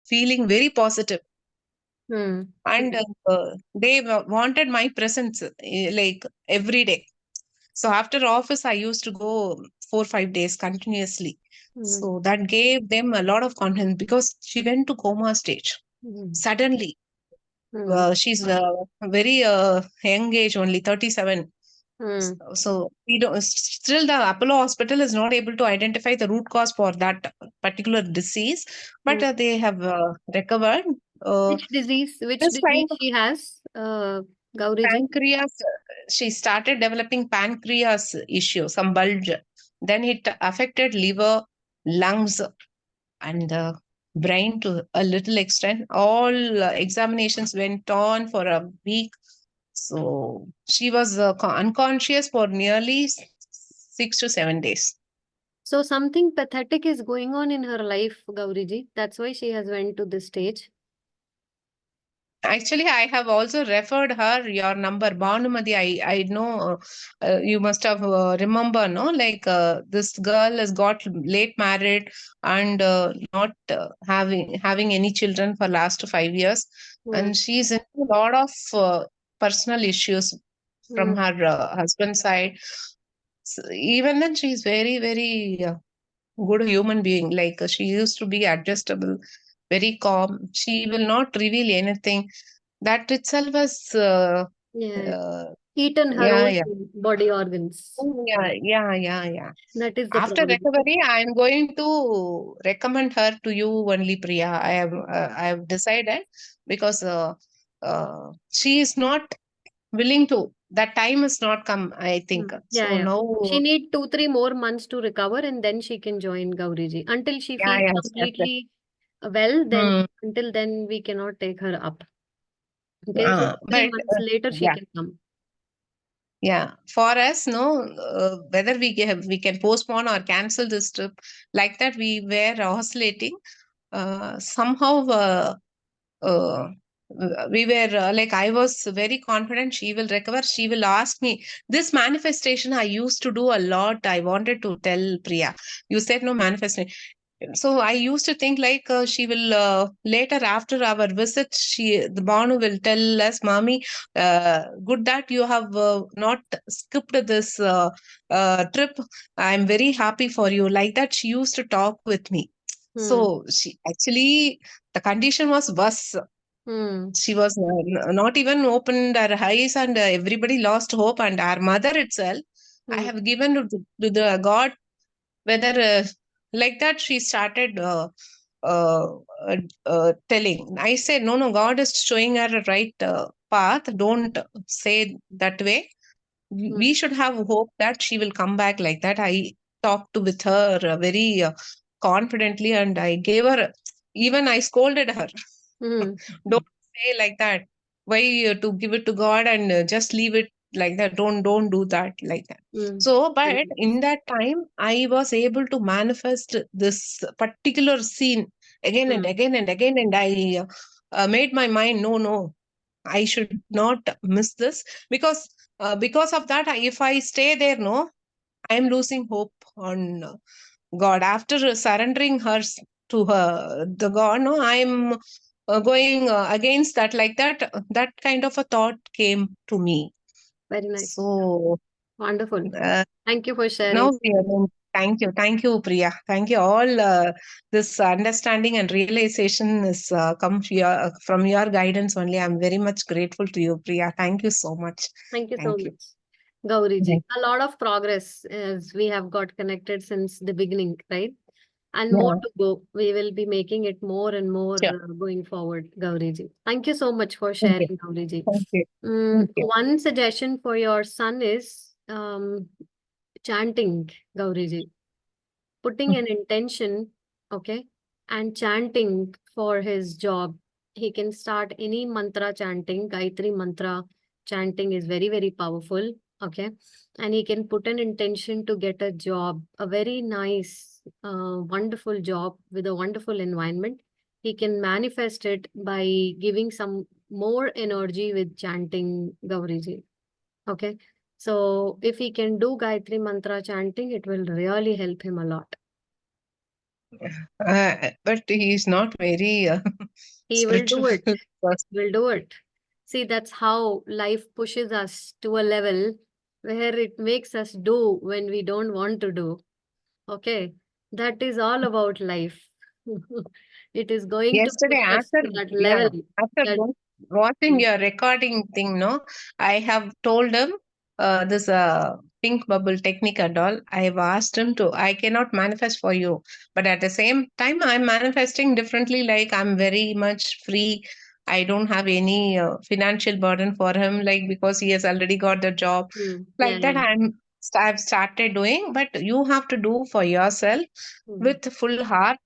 feeling very positive. Hmm. And they wanted my presence like every day. So after office, I used to go 4 5 days continuously. Hmm. So that gave them a lot of confidence because she went to coma stage Hmm. suddenly. Hmm. She's very young age, only 37. Hmm. So we don't still the Apollo hospital is not able to identify the root cause for that particular disease, but Hmm. they have recovered. Uh, Which disease? Which this disease time, she has, Gauriji? pancreas, she started developing pancreas issue, some bulge. Then it affected liver, lungs, and the brain to a little extent. All examinations went on for a week. So she was unconscious for nearly 6 to 7 days. So something pathetic is going on in her life, Gauriji. That's why she has went to this stage. Actually, I have also referred her your number, Bhanumati. I know you must have remember, no? Like this girl has got late married and not having any children for last 5 years, Hmm. and she's in a lot of personal issues Hmm. from her husband's side. So even then, she's very good human being. Like she used to be adjustable, very calm. She will not reveal anything. That itself was, Yeah. uh, Eaten her yeah, own yeah. body organs. Oh, yeah, yeah, yeah, yeah. That is the After problem. recovery, I am going to recommend her to you only, Priya. I have decided because she is not willing to. That time has not come, I Hmm. think. Yeah, So yeah. She now, need 2, 3 more months to recover, and then she can join Gauriji. Until she yeah, feels yes, yes, yes. completely well, then Hmm. until then we cannot take her up. Okay, so 2, 3 But months later she yeah. can come. Yeah, for us, no, whether we can postpone or cancel this trip, like that we were oscillating. Somehow, uh, we were like I was very confident she will recover. She will ask me this manifestation. I used to do a lot. I wanted to tell Priya. You said no manifestation. So I used to think like she will later after our visit, the Banu will tell us, "Mommy, good that you have not skipped this trip. I'm very happy for you." Like that, she used to talk with me. Hmm. So she actually the condition was worse. Hmm. She was not even opened her eyes, and everybody lost hope. And our mother itself, I Hmm. have given to the God whether like that she started uh, telling. I said, no, no, God is showing her a right path. Don't say that way. Hmm. We should have hope that she will come back. Like that I talked with her very confidently, and I gave her, even I scolded her. Hmm. Don't say like that. Why to give it to God and just leave it like that? Don't do that like that. Hmm. So, Very but nice. in that time, I was able to manifest this particular scene again and Hmm. again and again, and I made my mind, no, no, I should not miss this because of that, if I stay there, no, I am losing hope on God. After surrendering to her, the God, no, I am going against that, like that. That kind of a thought came to me. Very nice. So Wonderful. uh, Thank you for sharing. now we are thank you, Priya. Thank you. All this understanding and realization is come from your guidance only. I'm very much grateful to you, Priya. Thank you so much. Thank you so Thank you. much. Gauriji, Thank- a lot of progress as we have got connected since the beginning, right? And more Yeah, to go. We will be making it more and more sure. going forward, Gauriji. Thank you so much for Thank you. sharing, Gauriji. Thank you. Thank you. One suggestion for your son is chanting, Gauriji. Putting an intention, okay, and chanting for his job. He can start any mantra chanting. Gayatri mantra chanting is very, very powerful, okay. And he can put an intention to get a job, a very nice, wonderful job with a wonderful environment. He can manifest it by giving some more energy with chanting, Gauriji. Okay. So if he can do Gayatri mantra chanting, it will really help him a lot. But he is not very He will do spiritual it. person. Will do it. See, that's how life pushes us to a level where it makes us do when we don't want to do. Okay. That is all about life. It is going to Yesterday, push us after to that yeah, level after that watching your recording thing, no, I have told him this pink bubble technique and all. I have asked him to. I cannot manifest for you, but at the same time, I'm manifesting differently. Like I'm very much free. I don't have any financial burden for him, like because he has already got the job. yeah, Like that, yeah. I've started doing, but you have to do for yourself Mhm. with full heart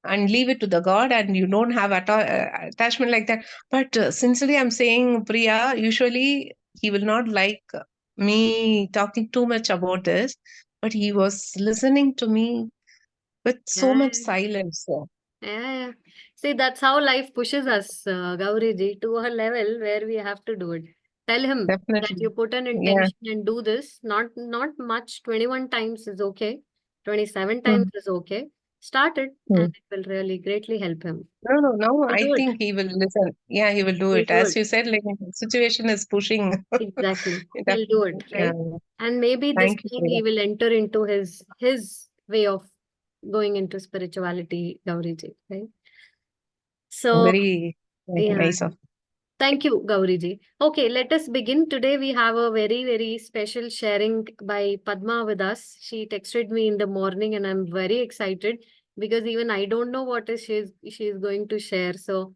and leave it to the god, and you don't have attachment like that. But sincerely I'm saying, Priya, usually he will not like me talking too much about this, but he was listening to me with so Yeah, much silence. So yeah, yeah. See, that's how life pushes us, Gauriji, to a level where we have to do it. Tell him that definitely, you put an yeah. intention and do this. Not much. 21 times is okay. 27 times Mm, is okay. Start it, and mm. it will really greatly help him. No, He'll I do it. think he will listen. Yeah, he will do He'll it, do as it. you said, like the situation is pushing. Exactly. He'll do it, Definitely, yeah. right? And maybe this Thank you, thing Priya. he will enter into his way of going into spirituality, Gauriji, right? So, Very, very yeah. nice of. Thank you, Gauriji. Okay, let us begin. Today we have a very, very special sharing by Padma with us. She texted me in the morning and I'm very excited because even I don't know what is she's going to share. So,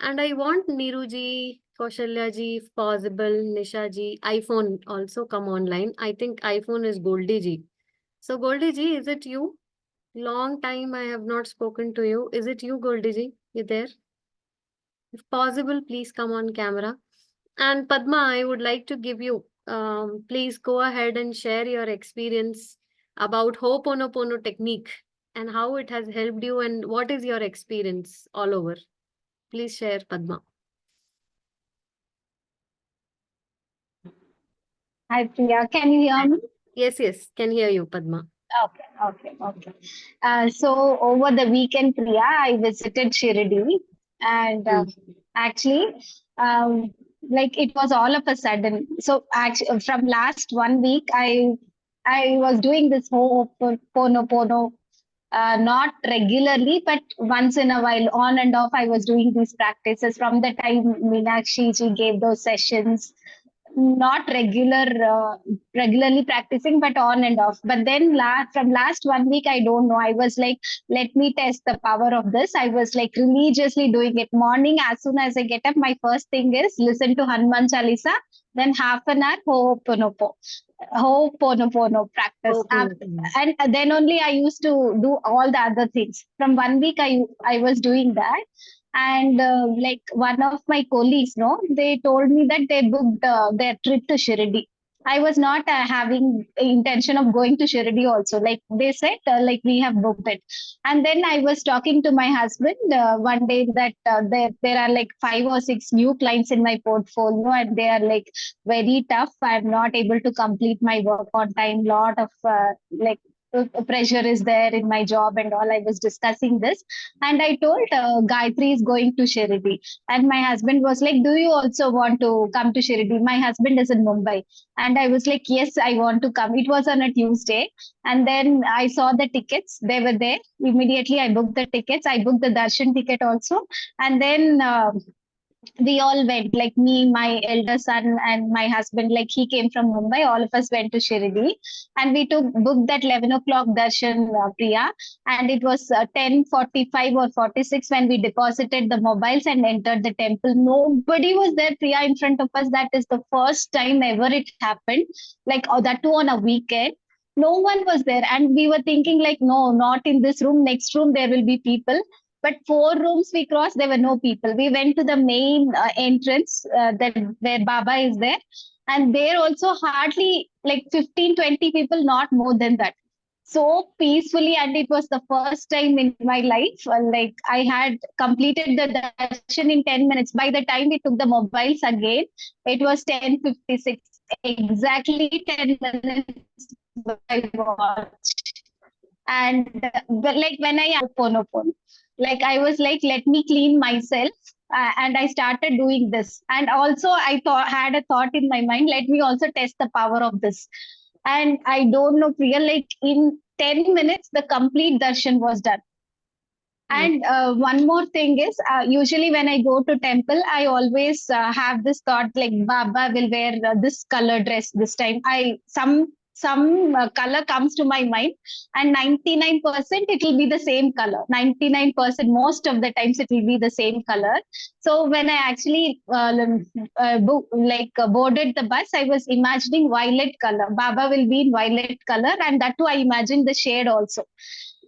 and I want Neeruji, Kaushalya if possible, Nisha ji, iPhone also come online. I think iPhone is Goldie ji. So Goldie ji, is it you? Long time I have not spoken to you. Is it you, Goldie ji? You there? If possible, please come on camera. And Padma, I would like to give you, please go ahead and share your experience about Ho'oponopono technique and how it has helped you and what is your experience all over. Please share, Padma. Hi, Priya. Can you hear me? Yes, yes, can hear you, Padma. Okay. So over the weekend, Priya, I visited Shirdi, and Hmm. actually, um, like it was all of a sudden. So actually, from last 1 week, I was doing this whole Pono, not regularly, but once in a while, on and off. I was doing these practices from the time Meenakshi ji gave those sessions, not regularly practicing, but on and off. But then from last 1 week, I don't know, I was like, let me test the power of this. I was like religiously doing it morning. As soon as I get up, my first thing is listen to Hanuman Chalisa, then half an hour Ho'oponopono practice. Ho'oponopono. And then only I used to do all the other things. From 1 week, I was doing that. And like one of my colleagues, no, they told me that they booked their trip to Shirdi. I was not having intention of going to Shirdi also. Like they said, like we have booked it. And then I was talking to my husband one day that there are like 5 or 6 new clients in my portfolio, and they are like very tough. I'm not able to complete my work on time. Lot of pressure is there in my job and all. I was discussing this, and I told Gayatri is going to Shirdi, and my husband was like, "Do you also want to come to Shirdi?" My husband is in Mumbai, and I was like, "Yes, I want to come." It was on a Tuesday, and then I saw the tickets; they were there. Immediately, I booked the tickets. I booked the darshan ticket also, and then. We all went, like me, my elder son, and my husband. Like he came from Mumbai. All of us went to Shirdi, and we booked that 11 o'clock darshan, Priya, and it was 10:45 or 46 when we deposited the mobiles and entered the temple. Nobody was there, Priya, in front of us. That is the first time ever it happened. Like that too on a weekend. No one was there, and we were thinking like, no, not in this room. Next room there will be people, but 4 rooms we crossed, there were no people. We went to the main entrance, that where Baba is there, and there also hardly like 15, 20 people, not more than that. So peacefully, and it was the first time in my life. Like I had completed the darshan in 10 minutes. By the time we took the mobiles again, it was 10:56. Exactly 10 minutes by watch. And but like when I Ho'oponopono, like I was like, let me clean myself. And I started doing this. And also I had a thought in my mind, let me also test the power of this. And I don't know, Priya, like in 10 minutes, the complete darshan was done. And one more thing is, usually when I go to temple, I always have this thought like Baba will wear this color dress this time. Some color comes to my mind, and 99% it will be the same color. 99% most of the times it will be the same color. So when I actually boarded the bus, I was imagining violet color. Baba will be in violet color, and that too I imagined the shade also.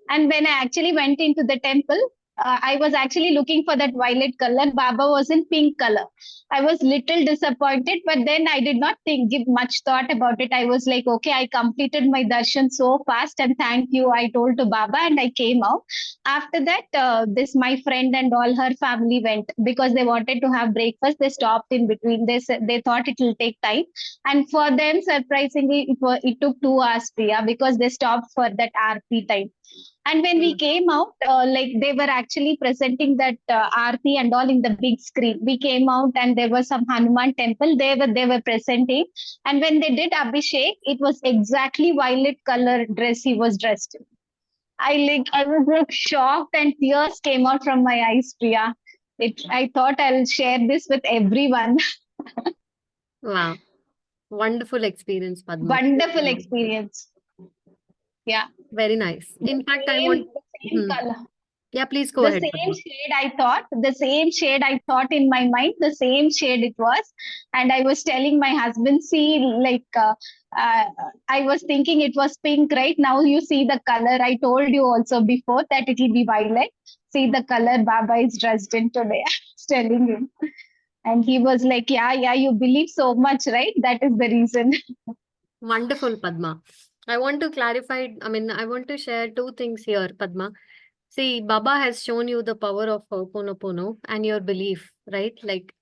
And when I actually went into the temple, I was actually looking for that violet color. Baba was in pink color. I was little disappointed, but then I did not give much thought about it. I was like, okay, I completed my darshan so fast, and thank you. I told to Baba, and I came out. After that, this my friend and all her family went because they wanted to have breakfast. They stopped in between. They thought it will take time, and for them, surprisingly, it took 2 hours, Priya, because they stopped for that RP time. And when we came out, like they were actually presenting that Aarti and all in the big screen. We came out and there was some Hanuman temple. They were presenting. And when they did Abhishek, it was exactly violet color dress he was dressed in. I was like shocked and tears came out from my eyes, Priya. I thought I'll share this with everyone. Wow. Wonderful experience, Padma. Wonderful experience. Yeah. Very nice. In fact, I want. The same color. Yeah, please go The ahead, same Padma. shade I thought in my mind, the same shade it was. And I was telling my husband, see, I was thinking it was pink, right? Now you see the color. I told you also before that it will be violet. See the color Baba is dressed in today. I was telling him. And he was like, yeah, you believe so much, right? That is the reason. Wonderful, Padma. I want to clarify, I want to share two things here, Padma. See, Baba has shown you the power of Ho'oponopono and your belief, right? Like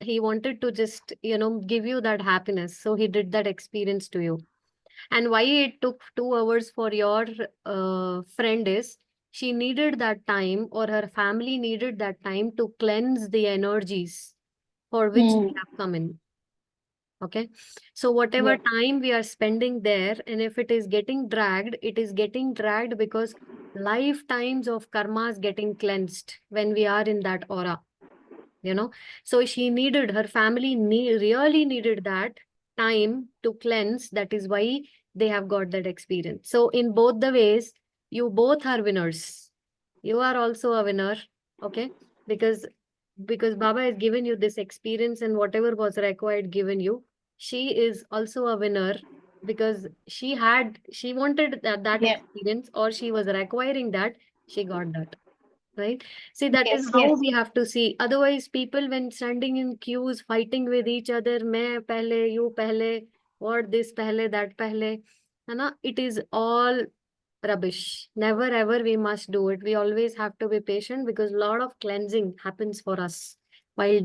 he wanted to just, give you that happiness. So he did that experience to you. And why it took 2 hours for your friend is she needed that time, or her family needed that time to cleanse the energies for which they have come in. Okay. So whatever Yeah. time we are spending there, and if it is getting dragged, it is getting dragged because lifetimes of karmas getting cleansed when we are in that aura. So she needed, her family really needed that time to cleanse. That is why they have got that experience. So in both the ways, you both are winners. You are also a winner. Okay. Because Baba has given you this experience, and whatever was required given you, she is also a winner because she wanted that Yeah. experience, or she was requiring that, she got that. Right? See, that is Yes, how yes. we have to see. Otherwise, people when standing in queues, fighting with each other, main pehle, you pehle, what this pehle, that pehle, it is all rubbish. Never ever we must do it. We always have to be patient because a lot of cleansing happens for us while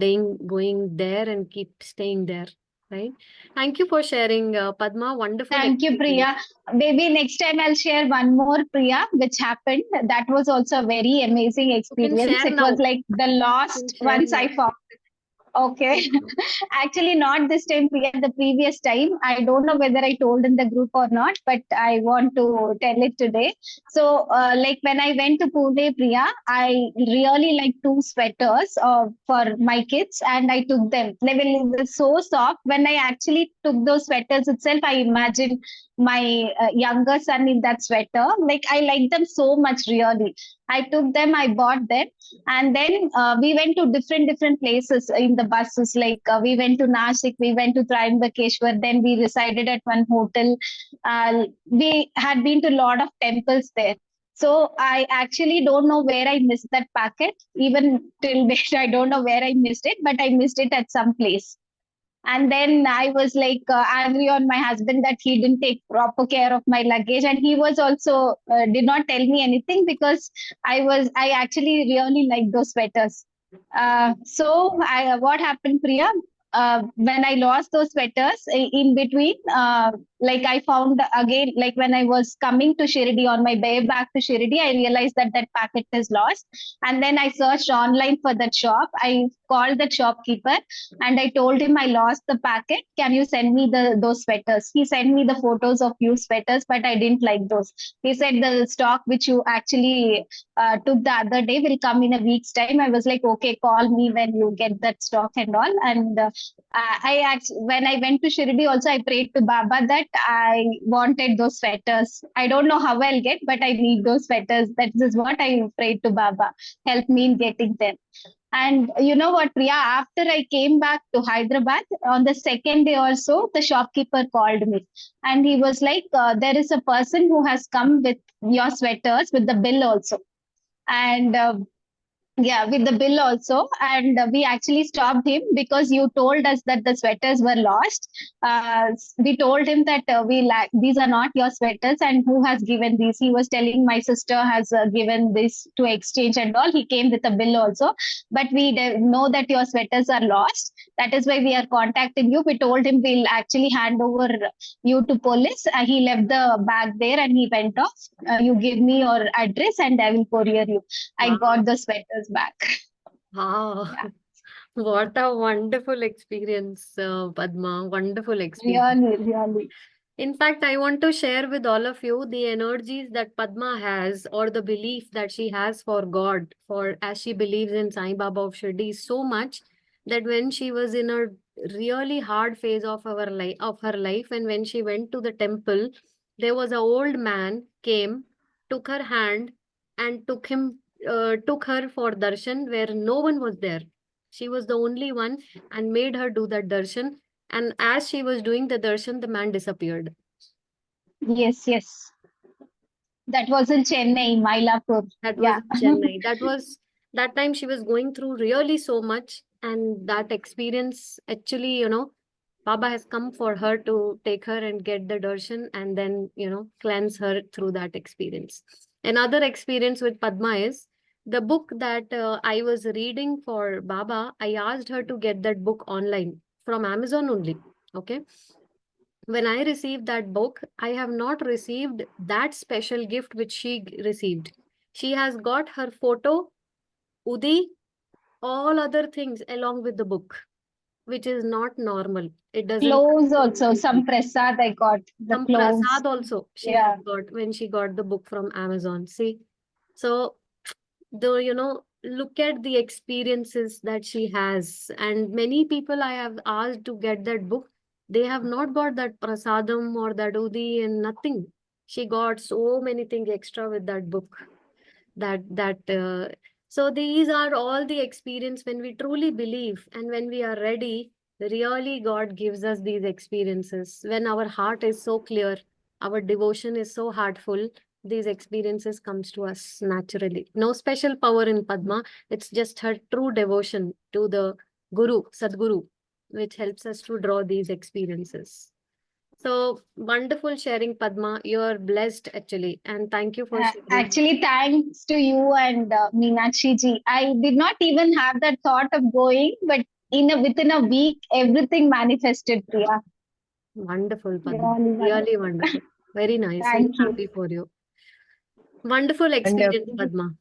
going there and keep staying there. Right? Thank you for sharing, Padma. Wonderful Thank you, experience. Priya. Maybe next time I'll share one more, Priya, which happened. That was also a very amazing You can experience. share It was now. like the You can lost share once now. I found. Okay. Actually, not this time, Priya, the previous time. I don't know whether I told in the group or not, but I want to tell it today. So, like when I went to Pune, Priya, I really like 2 sweaters for my kids and I took them. They were so soft. When I actually took those sweaters itself, I imagined my younger son in that sweater. Like, I like them so much, really. I took them, I bought them, and then we went to different places in the buses. Like we went to Nashik, we went to Trimbakeshwar, then we resided at one hotel. We had been to a lot of temples there. So I actually don't know where I missed that packet. Even till date, I don't know where I missed it, but I missed it at some place. And then I was like angry on my husband that he didn't take proper care of my luggage, and he was also did not tell me anything because I actually really like those sweaters. So what happened, Priya? when I lost those sweaters in between, like I found again, like when I was coming to Shirdi on my way back to Shirdi, I realized that that packet is lost. And then I searched online for that shop. I called the shopkeeper and I told him I lost the packet. Can you send me those sweaters? He sent me the photos of few sweaters, but I didn't like those. He said the stock which you actually took the other day will come in a week's time. I was like, okay, call me when you get that stock and all. And I actually, when I went to Shirdi, also I prayed to Baba that I wanted those sweaters. I don't know how I'll get, but I need those sweaters. That is what I prayed to Baba. Help me in getting them. And you know what, Priya? After I came back to Hyderabad, on the second day or so, the shopkeeper called me, and he was like, "There is a person who has come with your sweaters with the bill also." And yeah, with the bill also. And we actually stopped him because you told us that the sweaters were lost. We told him that these are not your sweaters, and who has given these? He was telling my sister has given this to exchange and all. He came with a bill also, but we know that your sweaters are lost. That is why we are contacting you. We told him we'll actually hand over you to police. He left the bag there and he went off. You give me your address and I will courier you. I Wow. got the sweaters back. Wow. Yeah. What a wonderful experience, Padma. Wonderful experience. Really. In fact, I want to share with all of you the energies that Padma has, or the belief that she has for God, for as she believes in Sai Baba of Shirdi so much that when she was in a really hard phase of her life, and when she went to the temple, there was an old man came, took her hand, and took her for darshan where no one was there. She was the only one and made her do that darshan. And as she was doing the darshan, the man disappeared. Yes. That was in Chennai, Mylapore. That was Yeah. in Chennai. That time she was going through really so much. And that experience actually, Baba has come for her to take her and get the darshan and then, cleanse her through that experience. Another experience with Padma is the book that I was reading for Baba. I asked her to get that book online from Amazon only. Okay. When I received that book, I have not received that special gift which she received. She has got her photo, Udi, all other things along with the book, which is not normal. It doesn't Clothes come also, easily. some prasad I got. The Some clothes. prasad also she Yeah. has got when she got the book from Amazon. See, so look at the experiences that she has. And many people I have asked to get that book, they have not got that prasadam or that udi and nothing. She got so many things extra with that book. So these are all the experience when we truly believe and when we are ready. Really, God gives us these experiences. When our heart is so clear, our devotion is so heartful, these experiences comes to us naturally. No special power in Padma. It's just her true devotion to the Guru, Sadguru, which helps us to draw these experiences. So wonderful sharing, Padma. You're blessed actually. And thank you for sharing. Actually, thanks to you and Meenakshi ji. I did not even have that thought of going, but within a week, everything manifested, Priya. Wonderful, Padma. Really Really wonderful. wonderful. Very nice. Very Thank you. happy for you. Wonderful And experience, Padma.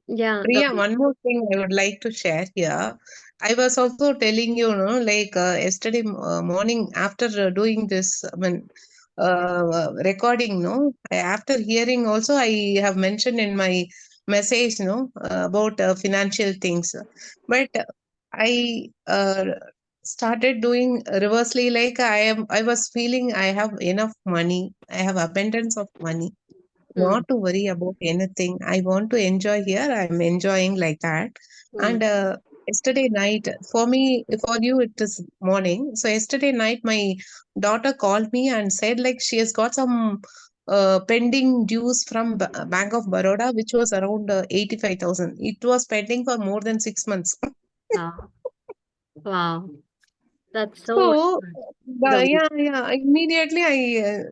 Yeah, Priya, Gauri. one more thing I would like to share here. I was also telling you, like yesterday morning after doing this, recording, after hearing also, I have mentioned in my message, about financial things. But I started doing reversely, like I was feeling I have enough money, I have abundance of money, not to worry about anything. I want to enjoy here. I'm enjoying like that. And yesterday night, for me, for you, it is morning. So yesterday night, my daughter called me and said like she has got some pending dues from Bank of Baroda, which was around 85,000. It was pending for more than 6 months. Wow. Wow. That's so So, wonderful, Gauri. immediately I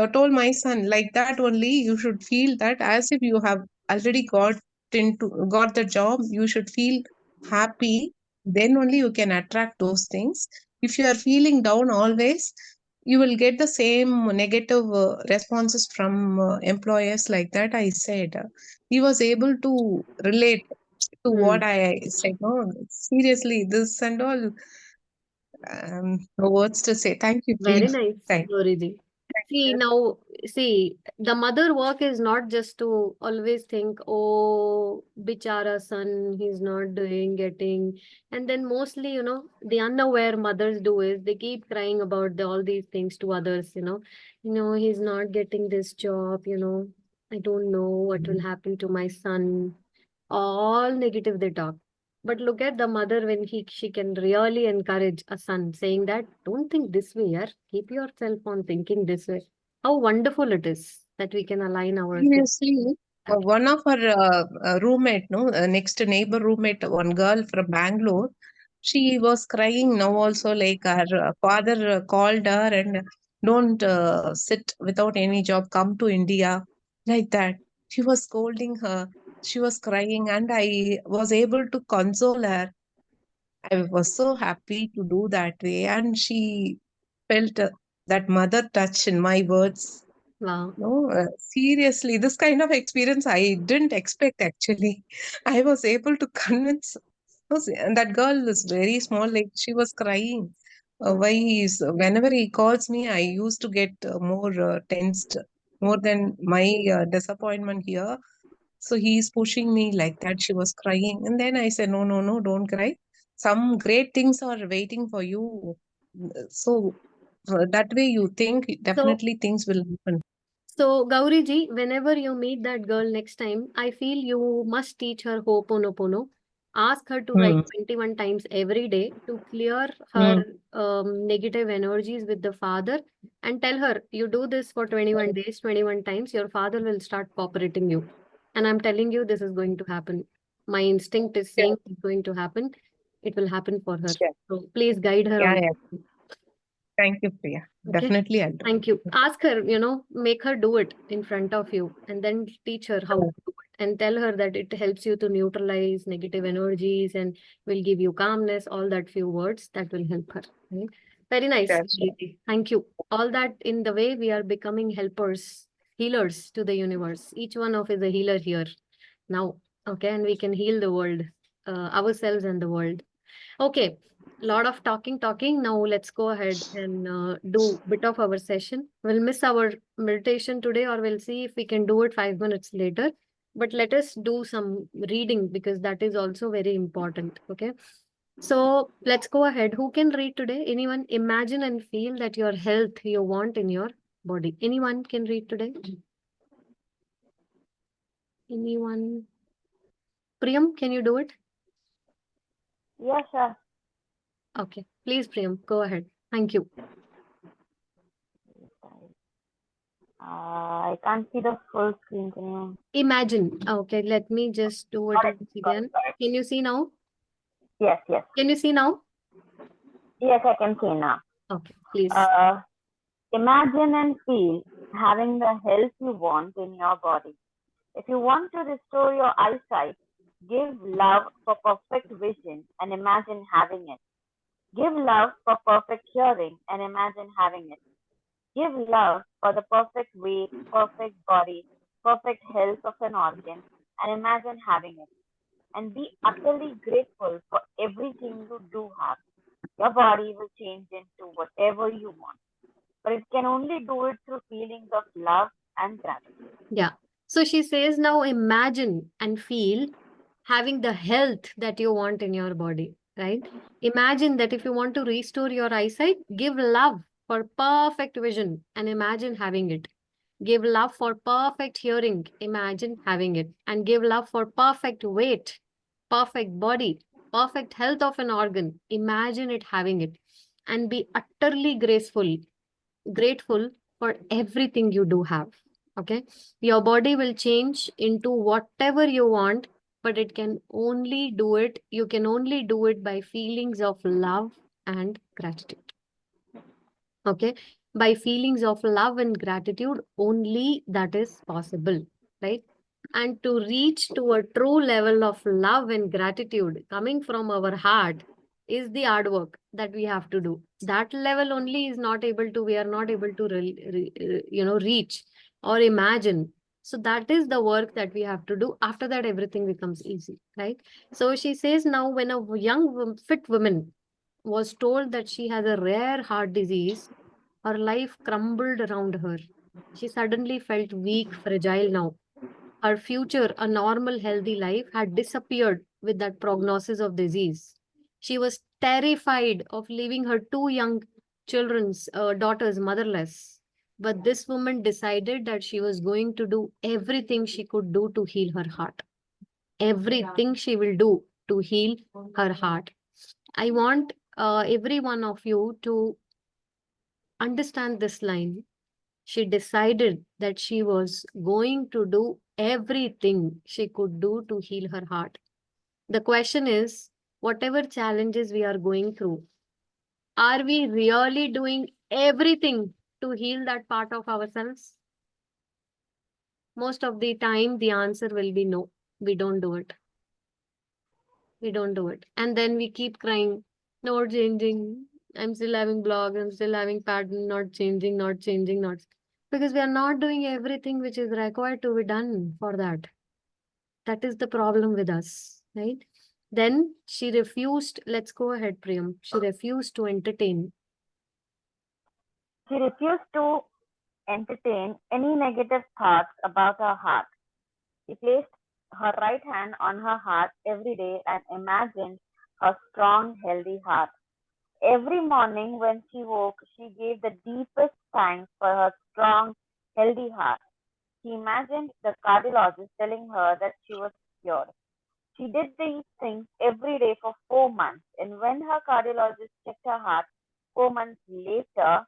told my son like that only. You should feel that as if you have already got the job. You should feel happy then only you can attract those things. If you are feeling down always, you will get the same negative responses from employers. Like that, I said. He was able to relate to what I said. No, seriously, this and all. No words to say. Thank you, Very Priya. nice, Thank Gauriji. See, you. now, see, the mother work is not just to always think, oh, bichara son, he's not doing, getting. And then mostly, the unaware mothers do is they keep crying about all these things to others, he's not getting this job, I don't know what will happen to my son. All negative they talk. But look at the mother when she can really encourage a son, saying that don't think this way, yeah. Keep yourself on thinking this way. How wonderful it is that we can align ourselves. Seriously, one of our roommate, no, next neighbor roommate, one girl from Bangalore, she was crying now also, like her father called her and don't sit without any job, come to India, like that. She was scolding her, she was crying, and I was able to console her. I was so happy to do that way, and she felt that mother touch in my words. Wow. No, seriously, this kind of experience I didn't expect actually. I was able to convince. And that girl is very small, like she was crying. Why whenever he calls me, I used to get more tensed, more than my disappointment here. So he's pushing me like that. She was crying. And then I said, no, no, no, don't cry. Some great things are waiting for you. So that way you think So, definitely things will happen. so Gauriji, whenever you meet that girl next time, I feel you must teach her Ho'oponopono. Ask her to write Hmm. 21 times every day to clear Hmm. her negative energies with the father, and tell her, you do this for 21 days, 21 times, your father will start cooperating you. And I'm telling you, this is going to happen. My instinct is saying Sure, it's going to happen. It will happen for her. sure. So please guide her Yeah, on. yeah. Thank you, Priya. Okay. Definitely I'll do. Thank you. Ask her, make her do it in front of you and then teach her how to do it and tell her that it helps you to neutralize negative energies and will give you calmness, all that few words that will help her. Right? Very nice. Sure, sure. Preeti. Thank you. All that in the way we are becoming helpers, healers to the universe. Each one of is a healer here now. Okay. And we can heal the world, ourselves and the world. Okay, lot of talking. Now let's go ahead and do bit of our session. We'll miss our meditation today, or we'll see if we can do it 5 minutes later. But let us do some reading because that is also very important. Okay. So let's go ahead. Who can read today? Anyone? Imagine and feel that your health you want in your body. Anyone can read today? Anyone? Priyam, can you do it? Yes, sir. Okay. Please, Priyam, go ahead. Thank you. I can't see the full screen. Can you? Imagine. Okay, let me just do it Got it, once got it, again. got it. Can you see now? Yes, yes. Can you see now? Yes, I can see now. Okay, please. Imagine and feel having the health you want in your body. If you want to restore your eyesight, give love for perfect vision and imagine having it. Give love for perfect hearing and imagine having it. Give love for the perfect weight, perfect body, perfect health of an organ and imagine having it. And be utterly grateful for everything you do have. Your body will change into whatever you want, but it can only do it through feelings of love and gratitude. Yeah. So she says now imagine and feel having the health that you want in your body, right? Imagine that if you want to restore your eyesight, give love for perfect vision and imagine having it. Give love for perfect hearing, imagine having it. And give love for perfect weight, perfect body, perfect health of an organ, imagine it having it. And be utterly grateful for everything you do have. Okay. Your body will change into whatever you want, but it can only do it. You can only do it by feelings of love and gratitude. Okay. By feelings of love and gratitude, only that is possible. Right. And to reach to a true level of love and gratitude coming from our heart, is the hard work that we have to do. That level only is not able to, we are not able to reach or imagine. So that is the work that we have to do. After that, everything becomes easy, right? So she says, now when a fit woman was told that she has a rare heart disease, her life crumbled around her. She suddenly felt weak, fragile now. Her future, a normal, healthy life, had disappeared with that prognosis of disease. She was terrified of leaving her two young children's daughters motherless. But this woman decided that she was going to do everything she could do to heal her heart. Everything she will do to heal her heart. I want every one of you to understand this line. She decided that she was going to do everything she could do to heal her heart. The question is, whatever challenges we are going through, are we really doing everything to heal that part of ourselves? Most of the time, the answer will be no, we don't do it. We don't do it. And then we keep crying, not changing. I'm still having blogs, I'm still having pattern, not changing, not changing, not. Because we are not doing everything which is required to be done for that. That is the problem with us, right? Then she refused, let's go ahead, Priyam. She refused to entertain. She refused to entertain any negative thoughts about her heart. She placed her right hand on her heart every day and imagined a strong, healthy heart. Every morning when she woke, she gave the deepest thanks for her strong, healthy heart. She imagined the cardiologist telling her that she was cured. She did these things every day for 4 months, and when her cardiologist checked her heart 4 months later,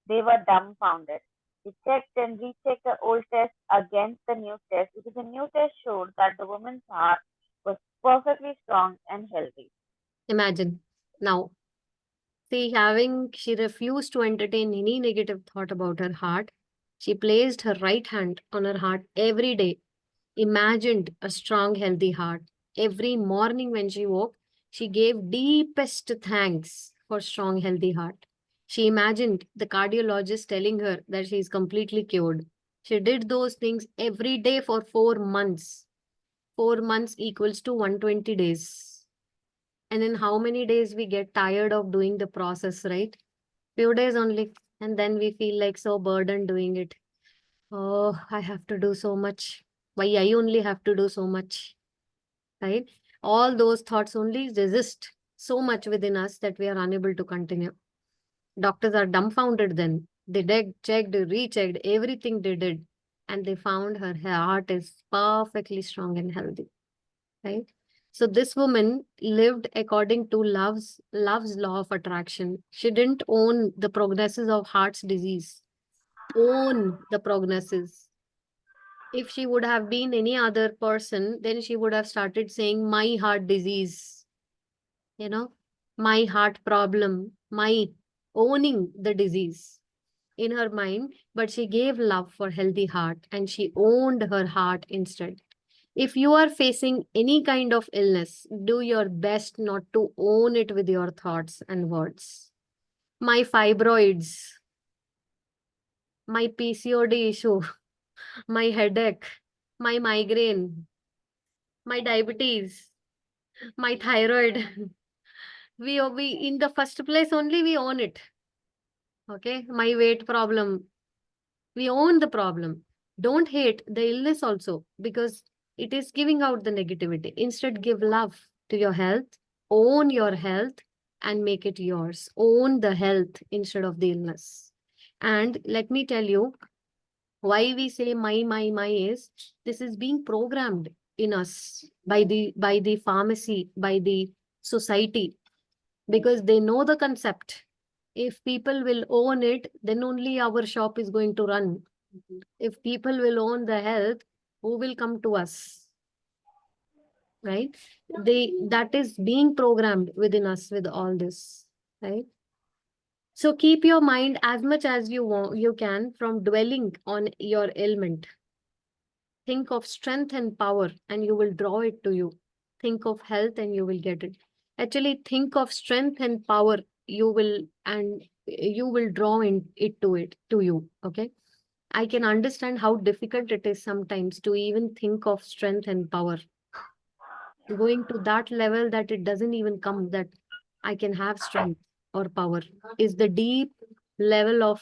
they were dumbfounded. He checked and rechecked the old test against the new test because the new test showed that the woman's heart was perfectly strong and healthy. Imagine. Now, she refused to entertain any negative thought about her heart. She placed her right hand on her heart every day, imagined a strong, healthy heart. Every morning when she woke, she gave deepest thanks for strong, healthy heart. She imagined the cardiologist telling her that she is completely cured. She did those things every day for 4 months. 4 months equals to 120 days. And in how many days we get tired of doing the process, right? Few days only. And then we feel like so burdened doing it. Oh, I have to do so much. Why I only have to do so much? Right? All those thoughts only resist so much within us that we are unable to continue. Doctors are dumbfounded then. They checked, rechecked, everything they did. And they found her heart is perfectly strong and healthy. Right? So this woman lived according to love's law of attraction. She didn't own the prognosis of heart's disease. Own the prognosis. If she would have been any other person, then she would have started saying, my heart disease, my heart problem, my owning the disease in her mind. But she gave love for healthy heart and she owned her heart instead. If you are facing any kind of illness, do your best not to own it with your thoughts and words. My fibroids, my PCOD issue, my headache, my migraine, my diabetes, my thyroid. We in the first place only we own it. Okay, my weight problem. We own the problem. Don't hate the illness also because it is giving out the negativity. Instead, give love to your health, own your health, and make it yours. Own the health instead of the illness. And let me tell you why we say my is this is being programmed in us by the pharmacy, by the society, because they know the concept. If people will own it, then only our shop is going to run. If people will own the health, who will come to us? Right? That is being programmed within us with all this, right? So keep your mind as much as you can from dwelling on your ailment. Think of strength and power and you will draw it to you. Think of health and you will get it. Actually think of strength and power, you will draw it to you. Okay. I can understand how difficult it is sometimes to even think of strength and power. Going to that level that it doesn't even come that I can have strength or power is the deep level of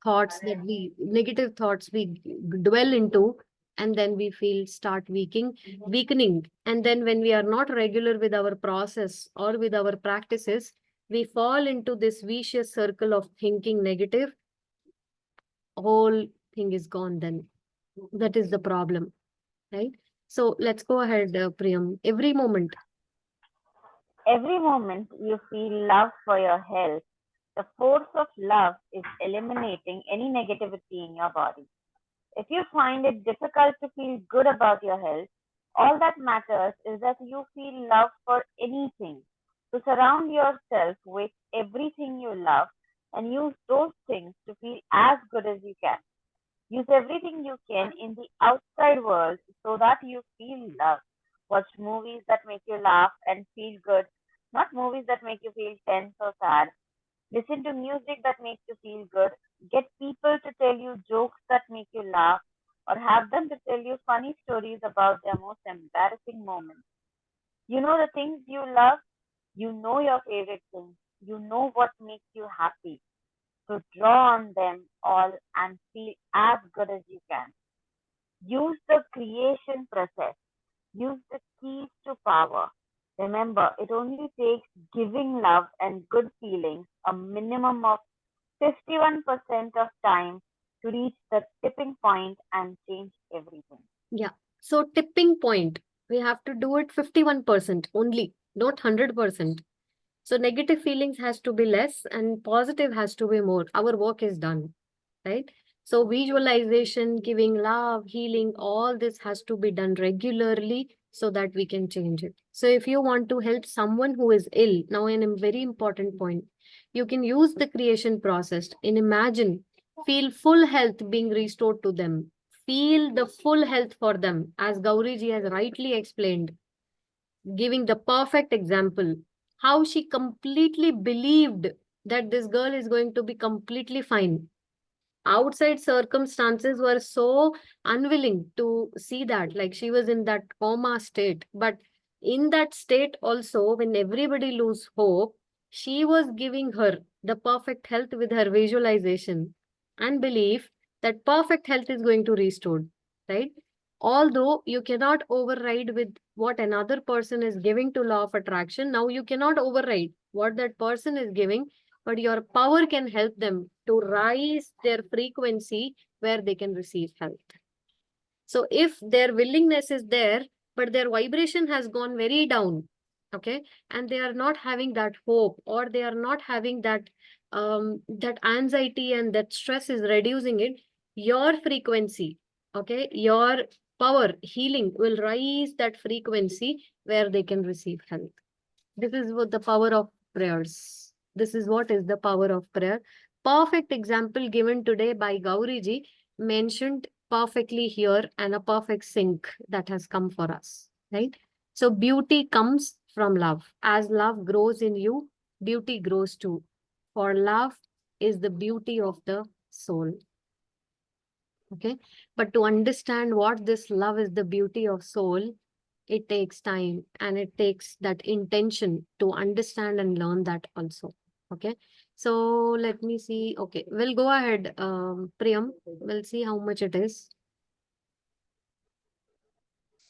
negative thoughts we dwell into, and then we feel start weakening. And then when we are not regular with our process or with our practices, we fall into this vicious circle of thinking negative. Whole thing is gone then. That is the problem, right? So let's go ahead, Priyam. Every moment you feel love for your health, the force of love is eliminating any negativity in your body. If you find it difficult to feel good about your health, all that matters is that you feel love for anything. To surround yourself with everything you love and use those things to feel as good as you can. Use everything you can in the outside world so that you feel love. Watch movies that make you laugh and feel good, not movies that make you feel tense or sad. Listen to music that makes you feel good. Get people to tell you jokes that make you laugh, or have them to tell you funny stories about their most embarrassing moments. You know the things you love, you know your favorite things, you know what makes you happy. So draw on them all and feel as good as you can. Use the creation process. Use the keys to power. Remember, it only takes giving love and good feelings a minimum of 51% of time to reach the tipping point and change everything. Yeah. So tipping point, we have to do it 51% only, not 100%. So negative feelings has to be less and positive has to be more. Our work is done, right? So visualization, giving love, healing, all this has to be done regularly so that we can change it. So if you want to help someone who is ill, now in a very important point, you can use the creation process and imagine, feel full health being restored to them. Feel the full health for them, as Gauriji has rightly explained, giving the perfect example, how she completely believed that this girl is going to be completely fine. Outside circumstances were so unwilling to see that, like she was in that coma state. But in that state also, when everybody lose hope, she was giving her the perfect health with her visualization and belief that perfect health is going to restore, right? Although you cannot override with what another person is giving to law of attraction, now you cannot override what that person is giving, but your power can help them to rise their frequency where they can receive help. So if their willingness is there, but their vibration has gone very down, okay, and they are not having that hope, or they are not having that anxiety and that stress is reducing it, your frequency, okay, your power healing will rise that frequency where they can receive help. This is what the power of prayers. This is what is the power of prayer. Perfect example given today by Gauriji, mentioned perfectly here, and a perfect sync that has come for us, right? So beauty comes from love. As love grows in you, beauty grows too. For love is the beauty of the soul. Okay. But to understand what this love is, the beauty of soul, it takes time and it takes that intention to understand and learn that also. Okay. So let me see. Okay. We'll go ahead, Priyam. We'll see how much it is.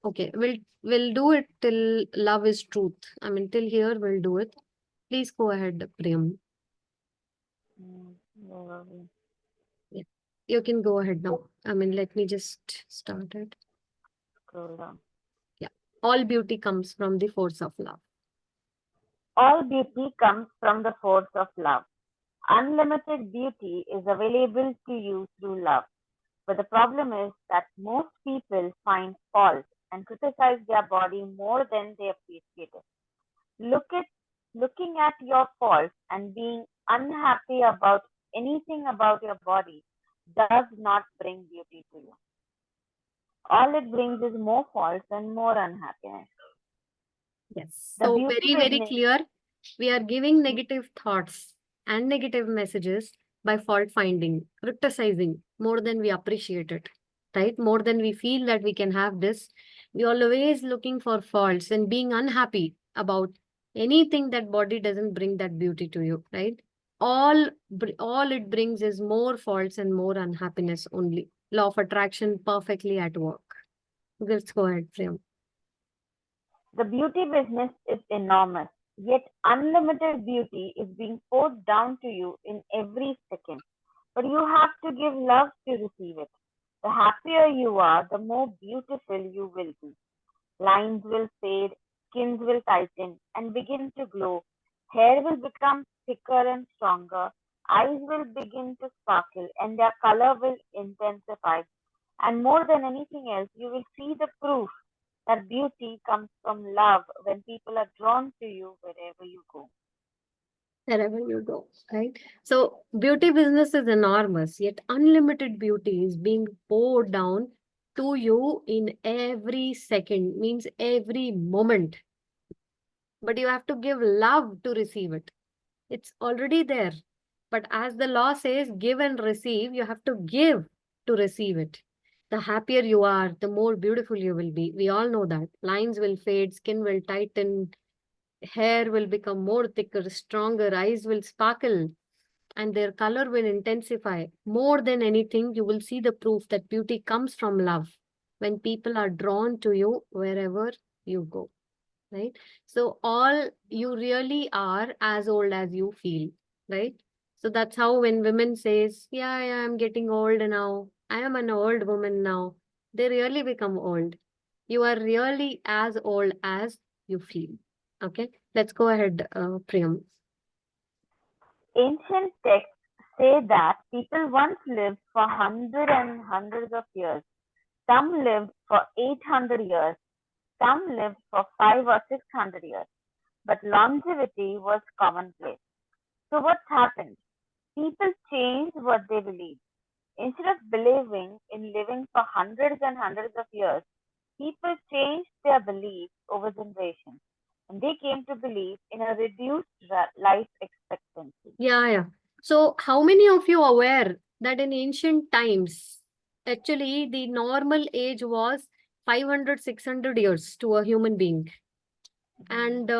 Okay. We'll do it till love is truth. I mean, till here we'll do it. Please go ahead, Priyam. Yeah. You can go ahead now. I mean, let me just start it. Scroll down. Yeah. All beauty comes from the force of love. All beauty comes from the force of love. Unlimited beauty is available to you through love. But the problem is that most people find fault and criticize their body more than they appreciate it. Looking at your faults and being unhappy about anything about your body does not bring beauty to you. All it brings is more faults and more unhappiness. Yes. The So beauty very business, clear. We are giving negative thoughts and negative messages by fault finding, criticizing more than we appreciate it, right? More than we feel that we can have this. We always looking for faults and being unhappy about anything that body doesn't bring that beauty to you, right? All it brings is more faults and more unhappiness only. Law of attraction perfectly at work. Let's go ahead, Priyam. the beauty business is enormous, yet unlimited beauty is being poured down to you in every second. But you have to give love to receive it. The happier you are, the more beautiful you will be. Lines will fade, skins will tighten and begin to glow. Hair will become thicker and stronger. Eyes will begin to sparkle and their color will intensify. And more than anything else, you will see the proof that beauty comes from love when people are drawn to you wherever you go. Wherever you go, right? So beauty business is enormous, yet unlimited beauty is being poured down to you in every second, means every moment. But you have to give love to receive it. It's already there. But as the law says, give and receive, you have to give to receive it. The happier you are, the more beautiful you will be. We all know that. Lines will fade, skin will tighten, hair will become more thicker, stronger, eyes will sparkle, and their color will intensify. More than anything, you will see the proof that beauty comes from love when people are drawn to you wherever you go, right? So all you really are as old as you feel, right? So that's how when women says, yeah, I'm getting old now, I am an old woman now, they really become old. You are really as old as you feel. Okay, let's go ahead, Priyam. Ancient texts say that people once lived for hundreds and hundreds of years. Some lived for 800 years. Some lived for 5 or 600 years. But longevity was commonplace. So what's happened? People changed what they believe. Instead of believing in living for hundreds and hundreds of years, people changed their beliefs over generations. And they came to believe in a reduced life expectancy. Yeah. So how many of you are aware that in ancient times, actually the normal age was 500, 600 years to a human being, and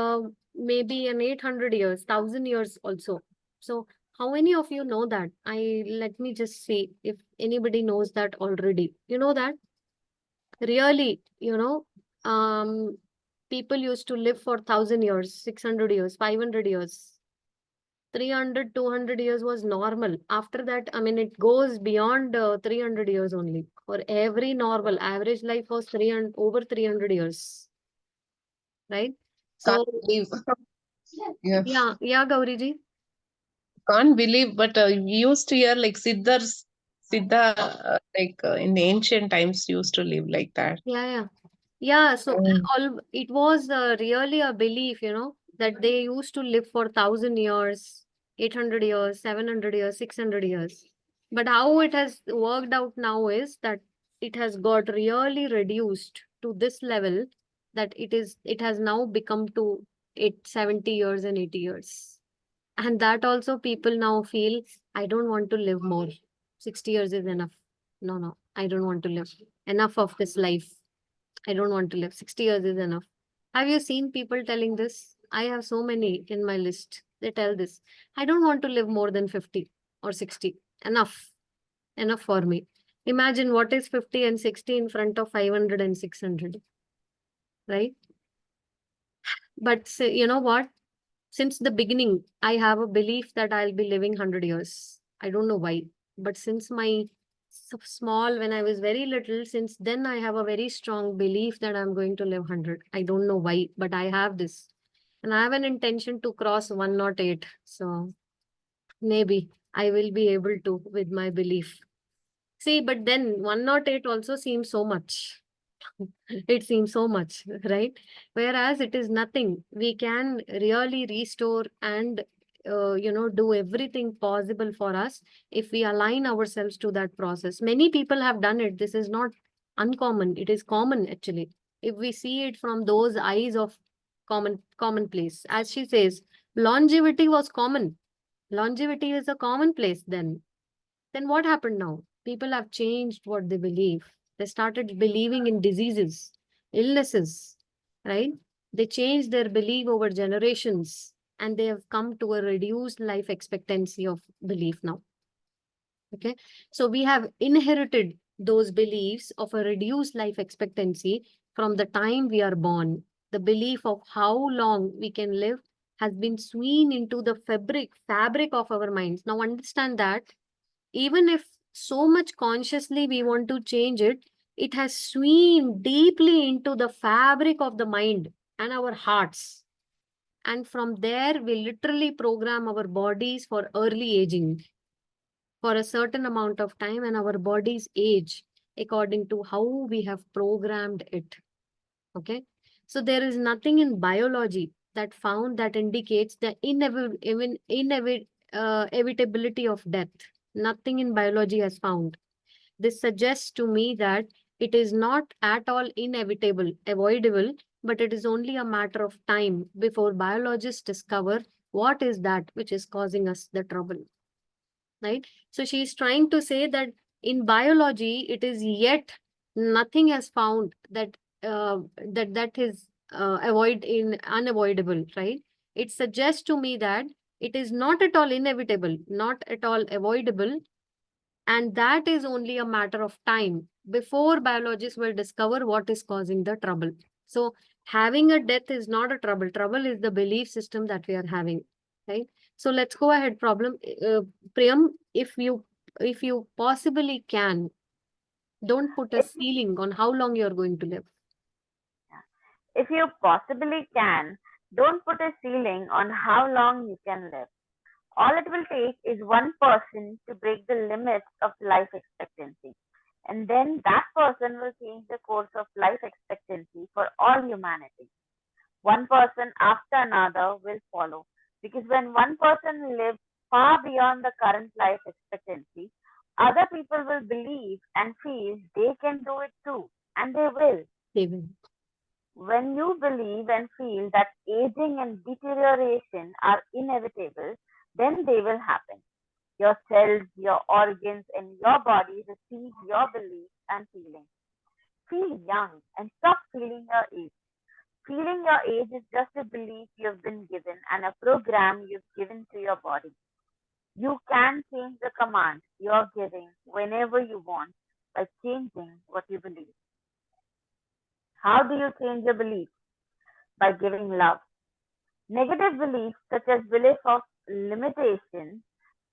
maybe an 800 years, 1000 years also. So how many of you know that? Let me just see if anybody knows that already. You know that? Really, people used to live for 1000 years, 600 years, 500 years. 300, 200 years was normal. After that, I mean, it goes beyond 300 years only. For every normal, average life was 300, over 300 years, right? Can't So, believe. Yeah. yeah, Gauriji. Can't believe, but we used to hear like Siddha, in the ancient times used to live like that. Yeah. So Mm. it was really a belief, that they used to live for 1000 years, 800 years, 700 years, 600 years. But how it has worked out now is that it has got really reduced to this level, that it has now become to 70 years and 80 years. And that also people now feel, I don't want to live more. 60 years is enough. No, I don't want to live. Enough of this life. I don't want to live. 60 years is enough. Have you seen people telling this? I have so many in my list. They tell this. I don't want to live more than 50 or 60. Enough. Enough for me. Imagine what is 50 and 60 in front of 500 and 600, right? But you know what? Since the beginning, I have a belief that I'll be living 100 years. I don't know why. But since my small, when I was very little, since then I have a very strong belief that I'm going to live 100. I don't know why, but I have this. And I have an intention to cross 108. So maybe I will be able to with my belief. See, but then 108 also seems so much. It seems so much, right? Whereas it is nothing. We can really restore and do everything possible for us if we align ourselves to that process. Many people have done it. This is not uncommon. It is common actually. If we see it from those eyes of commonplace. As she says, longevity was common. Longevity is a commonplace then. Then what happened now? People have changed what they believe. They started believing in diseases, illnesses, right? They changed their belief over generations, and they have come to a reduced life expectancy of belief now. Okay. So we have inherited those beliefs of a reduced life expectancy from the time we are born. The belief of how long we can live has been seen into the fabric of our minds. Now understand that even if so much consciously we want to change it, it has seen deeply into the fabric of the mind and our hearts. And from there, we literally program our bodies for early aging for a certain amount of time, and our bodies age according to how we have programmed it. Okay. So there is nothing in biology that indicates the inevitability of death. Nothing in biology has found. This suggests to me that it is not at all inevitable, avoidable, but it is only a matter of time before biologists discover what is that which is causing us the trouble. Right? So she is trying to say that in biology, it is yet nothing has found that that is unavoidable, right? It suggests to me that it is not at all inevitable, not at all avoidable, and that is only a matter of time before biologists will discover what is causing the trouble. So having a death is not a trouble. Trouble is the belief system that we are having, right? So let's go ahead. Priyam, if you possibly can, don't put a If, ceiling on how long you're going to live. if you possibly can, don't put a ceiling on how long you can live. All it will take is one person to break the limits of life expectancy. And then that person will change the course of life expectancy for all humanity. One person after another will follow. Because when one person lives far beyond the current life expectancy, other people will believe and feel they can do it too. And they will. They will. When you believe and feel that aging and deterioration are inevitable, then they will happen. Your cells, your organs, and your body receive your beliefs and feelings. Feel young and stop feeling your age. Feeling your age is just a belief you've been given and a program you've given to your body. You can change the command you're giving whenever you want by changing what you believe. How do you change your belief? By giving love. Negative beliefs such as belief of limitation,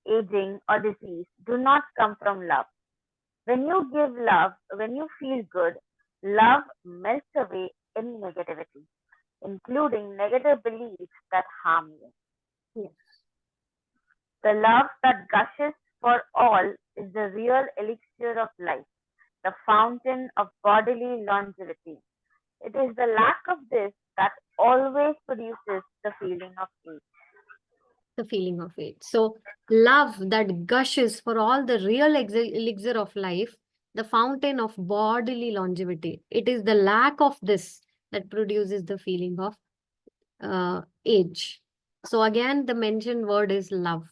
aging, or disease do not come from love. When you give love, when you feel good, love melts away any negativity, including negative beliefs that harm you. Yes. The love that gushes for all is the real elixir of life, the fountain of bodily longevity. It is the lack of this that always produces the feeling of age. The feeling of it. So love that gushes for all the real elixir of life, the fountain of bodily longevity. It is the lack of this that produces the feeling of age. So again, the mentioned word is love.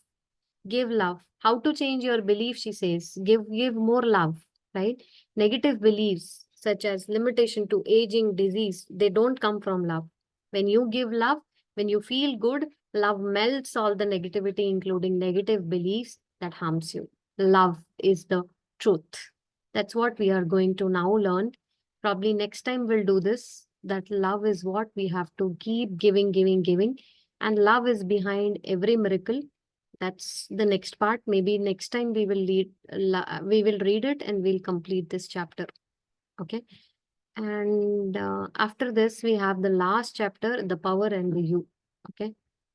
Give love. How to change your belief, she says. Give more love, right? Negative beliefs such as limitation to aging, disease, they don't come from love. When you give love, when you feel good, love melts all the negativity, including negative beliefs that harms you. Love is the truth. That's what we are going to now learn. Probably next time we'll do this, that love is what we have to keep giving. And love is behind every miracle. That's the next part. Maybe next time we will read it and we'll complete this chapter. Okay. And after this, we have the last chapter, the power and the you. Okay.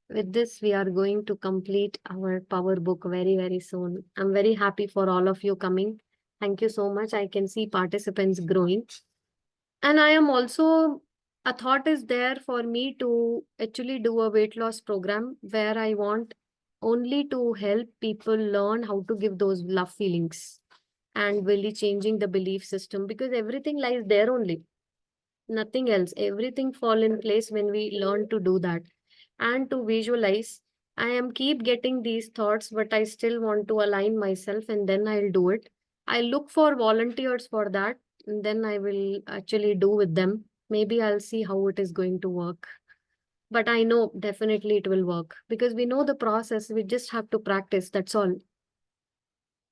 With this, we are going to complete our power book very, very soon. I'm very happy for all of you coming. Thank you so much. I can see participants growing. And I am also, a thought is there for me to actually do a weight loss program where I want only to help people learn how to give those love feelings and really changing the belief system, because everything lies there only. nothing else. Everything fall in place when we learn to do that and to visualize. I am keep getting these thoughts, but I still want to align myself and then I'll do it. I look for volunteers for that and then I will actually do with them. Maybe I'll see how it is going to work. But I know definitely it will work because we know the process. We just have to practice. That's all.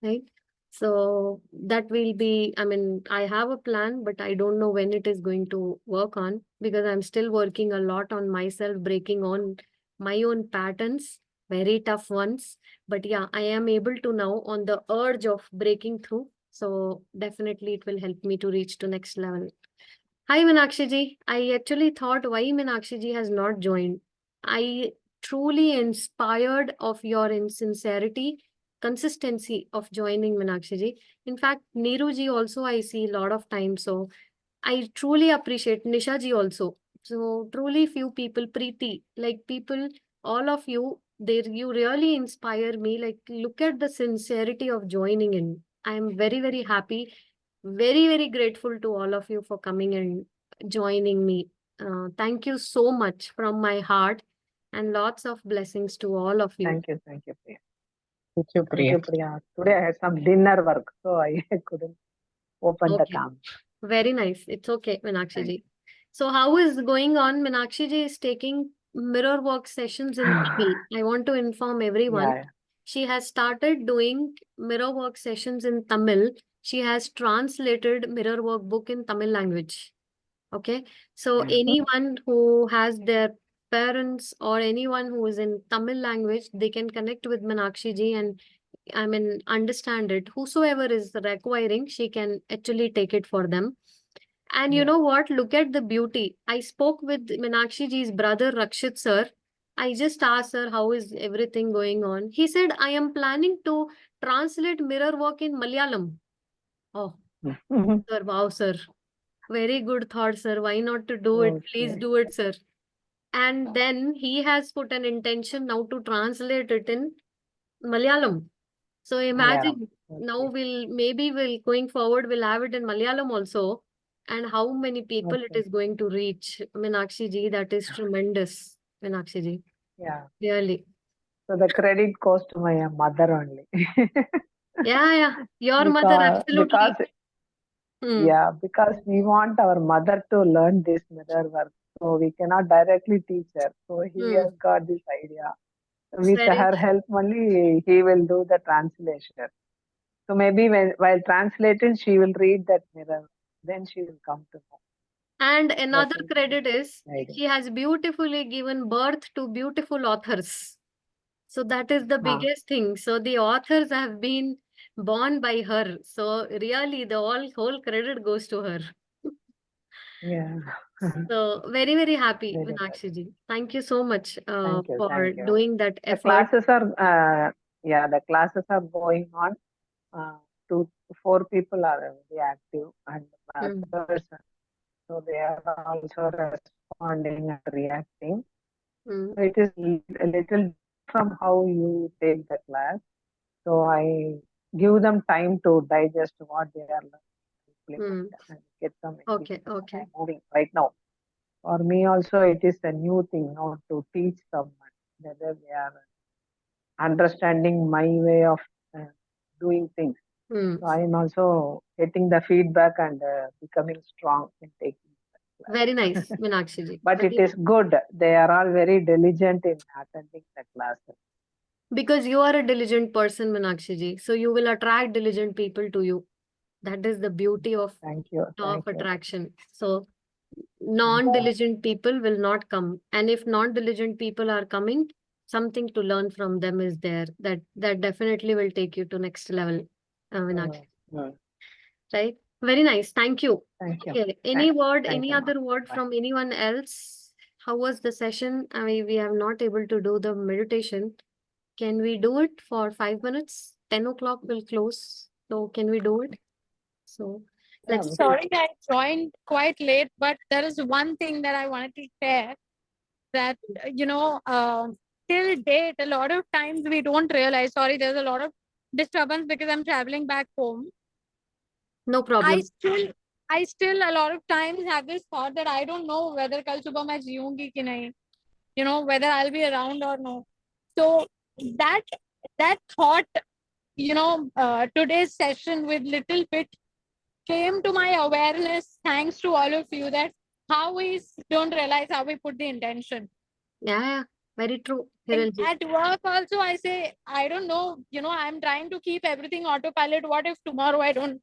Right? So that will be, I mean, I have a plan, but I don't know when it is going to work on because I'm still working a lot on myself, breaking on my own patterns, very tough ones. But yeah, I am able to now on the urge of breaking through. So definitely it will help me to reach to next level. Hi, Meenakshi ji. I actually thought why Meenakshi ji has not joined. I truly inspired of your sincerity, consistency of joining Meenakshi ji. In fact, Neeru ji also I see a lot of times. So I truly appreciate Nisha ji also. So truly few people, Preeti, like people, all of you, you really inspire me. Like look at the sincerity of joining in. I am very, very happy, very grateful to all of you for coming and joining me. Thank you so much from my heart and lots of blessings to all of you. Thank you, Priya. Thank you, Priya. Today I had some dinner work, so I couldn't open the Okay. camera. Very nice. It's okay, Meenakshi Thank ji. So how is going on? Meenakshi ji is taking mirror work sessions in Tamil. I want to inform everyone. Yeah, She has started doing mirror work sessions in Tamil. She has translated mirror work book in Tamil language. Okay. So yeah. anyone who has their parents or anyone who is in Tamil language, they can connect with Meenakshi ji and I mean, understand it. Whosoever is requiring, she can actually take it for them. And you Yeah. know what? Look at the beauty. I spoke with Meenakshi ji's brother, Rakshit sir. I just asked sir, how is everything going on? He said, I am planning to translate mirror work in Malayalam. Oh, sir, wow, sir. Very good thought, sir. Why not to do it? Please Okay. do it, sir. And then he has put an intention now to translate it in Malayalam. So imagine now we'll going forward, we'll have it in Malayalam also. And how many people it Okay. is going to reach. Meenakshi ji, that is tremendous. Meenakshi ji, Yeah. really. So the credit goes to my mother only. Yeah. Your mother, absolutely. Because Hmm. yeah, because we want our mother to learn this mirror work, so we cannot directly teach her. So he Hmm. has got this idea. With Very her help only, he will do the translation. So maybe while translating, she will read that mirror. Then she will come to know. And That another is credit is the idea. she has beautifully given birth to beautiful authors. So that is the Ah. biggest thing. So the authors have been born by her. So really the whole credit goes to her. Yeah. So very happy, Very good. Meenakshi ji. Thank you so much Thank you. for Thank you. doing that The effort. classes are, the classes are going on. 2 to 4 people are very active and Hmm. others, so they are also responding and reacting. Hmm. So it is a little from how you take the class. So I give them time to digest what they are learning, implement and get some Okay. experience. Okay. I'm moving right now. For me also, it is a new thing now to teach someone whether they are understanding my way of doing things. Hmm. So I am also getting the feedback and becoming strong in taking the class. Very nice, Meenakshi ji. But Very it is good. They are all very diligent in attending the classes. Because you are a diligent person, Meenakshi ji. So you will attract diligent people to you. That is the beauty of Thank you. law Thank of you. attraction. So non-diligent people will not come. And if non-diligent people are coming, something to learn from them is there. That definitely will take you to next level, Meenakshi. Right? Very nice. Thank you. Thank you. Okay. Any word, Thank any you, other ma'am. word Bye. from anyone else? How was the session? I mean, we have not able to do the meditation. Can we do it for 5 minutes? 10 o'clock will close. So can we do it? So Yeah, let's. Sorry, I joined quite late, but there is one thing that I wanted to share that, till date, a lot of times we don't realize, sorry, there's a lot of disturbance because I'm traveling back home. No I problem. still I still a lot of times have this thought that I don't know whether kal subah main jeeungi ki nahi, whether I'll be around or no. So that thought, today's session with little bit came to my awareness thanks to all of you, that how we don't realize how we put the intention. Yeah, very true, And Hiral ji. at work also, I say, I don't know, I'm trying to keep everything autopilot. What if tomorrow I don't,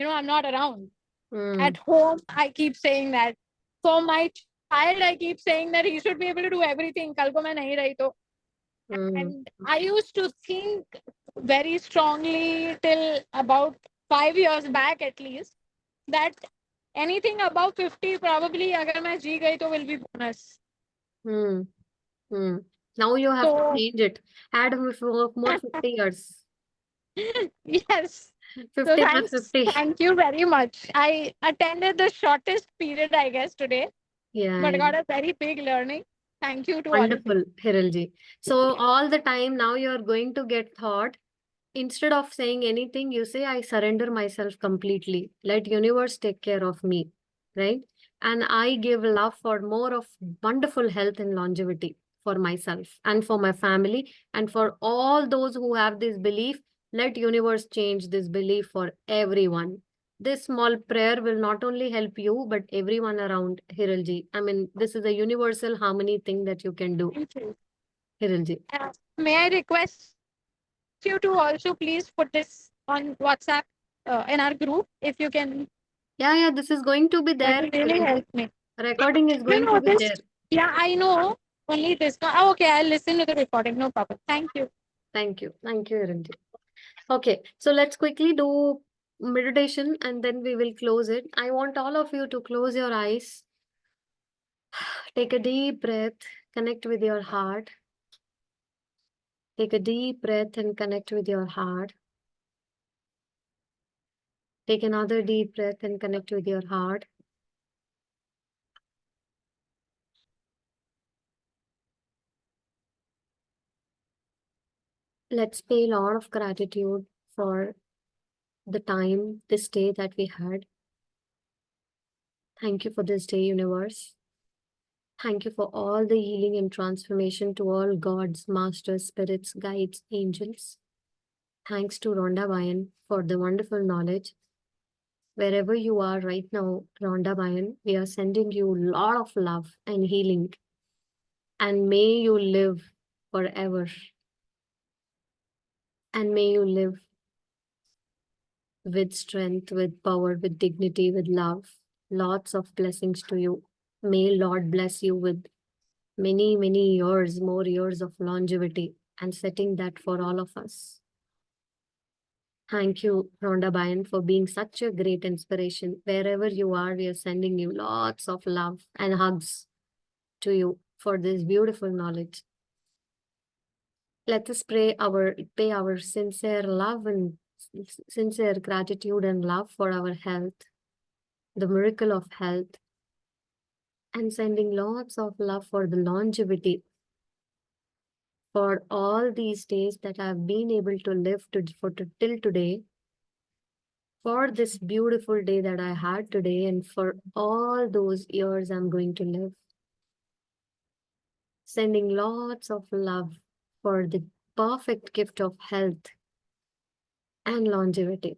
I'm not around? At home, I keep saying that. For my child, I keep saying that he should be able to do everything. Kal ko main nahi rahi to. And I used to think very strongly till about 5 years back at least, that anything above 50 probably agar main ji gayi to will be bonus. Now you have to So change it. Add more 50 years. yes. 50 So plus 50. thank you very much. I attended the shortest period, I guess, today, Yeah, but yeah. got a very big learning. Thank you to all of you. Wonderful, Hiral ji. So all the time now you're going to get thought. Instead of saying anything, you say, I surrender myself completely. Let universe take care of me, right? And I give love for more of wonderful health and longevity for myself and for my family and for all those who have this belief. Let universe change this belief for everyone. This small prayer will not only help you, but everyone around, Hiralji. I mean, this is a universal harmony thing that you can do, Thank you. Hiralji. May I request you to also please put this on WhatsApp in our group if you can. Yeah, this is going to be there. That will really help me. Recording is going to be this. there. Yeah, I know. Only this. Oh, okay, I'll listen to the recording. No problem. Thank you. Thank you. Thank you, Hiranji. Okay, so let's quickly do meditation and then we will close it. I want all of you to close your eyes. Take a deep breath, connect with your heart. Take a deep breath and connect with your heart. Take another deep breath and connect with your heart. Let's pay a lot of gratitude for the time, this day that we had. Thank you for this day, universe. Thank you for all the healing and transformation to all gods, masters, spirits, guides, angels. Thanks to Rhonda Bayan for the wonderful knowledge. Wherever you are right now, Rhonda Bayan, we are sending you a lot of love and healing. And may you live forever. And may you live with strength, with power, with dignity, with love. Lots of blessings to you. May Lord bless you with many, many years, more years of longevity, and setting that for all of us. Thank you, Rhonda Bayan, for being such a great inspiration. Wherever you are, we are sending you lots of love and hugs to you for this beautiful knowledge. Let us pay our sincere love and sincere gratitude and love for our health, the miracle of health, and sending lots of love for the longevity, for all these days that I've been able to live till today, for this beautiful day that I had today, and for all those years I'm going to live. Sending lots of love for the perfect gift of health and longevity.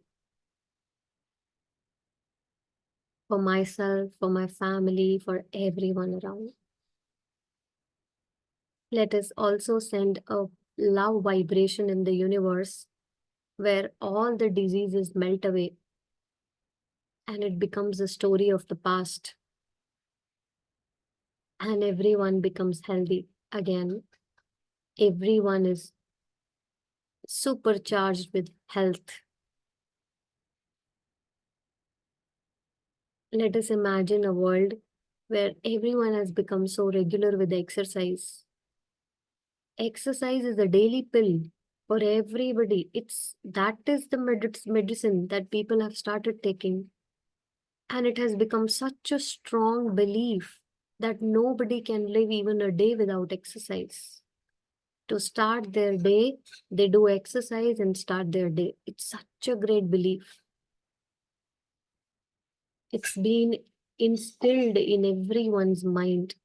For myself, for my family, for everyone around. Let us also send a love vibration in the universe where all the diseases melt away and it becomes a story of the past. And everyone becomes healthy again. Everyone is supercharged with health. Let us imagine a world where everyone has become so regular with exercise. Exercise is a daily pill for everybody. That is the medicine that people have started taking. And it has become such a strong belief that nobody can live even a day without exercise. To start their day, they do exercise and start their day. It's such a great belief. It's been instilled in everyone's mind,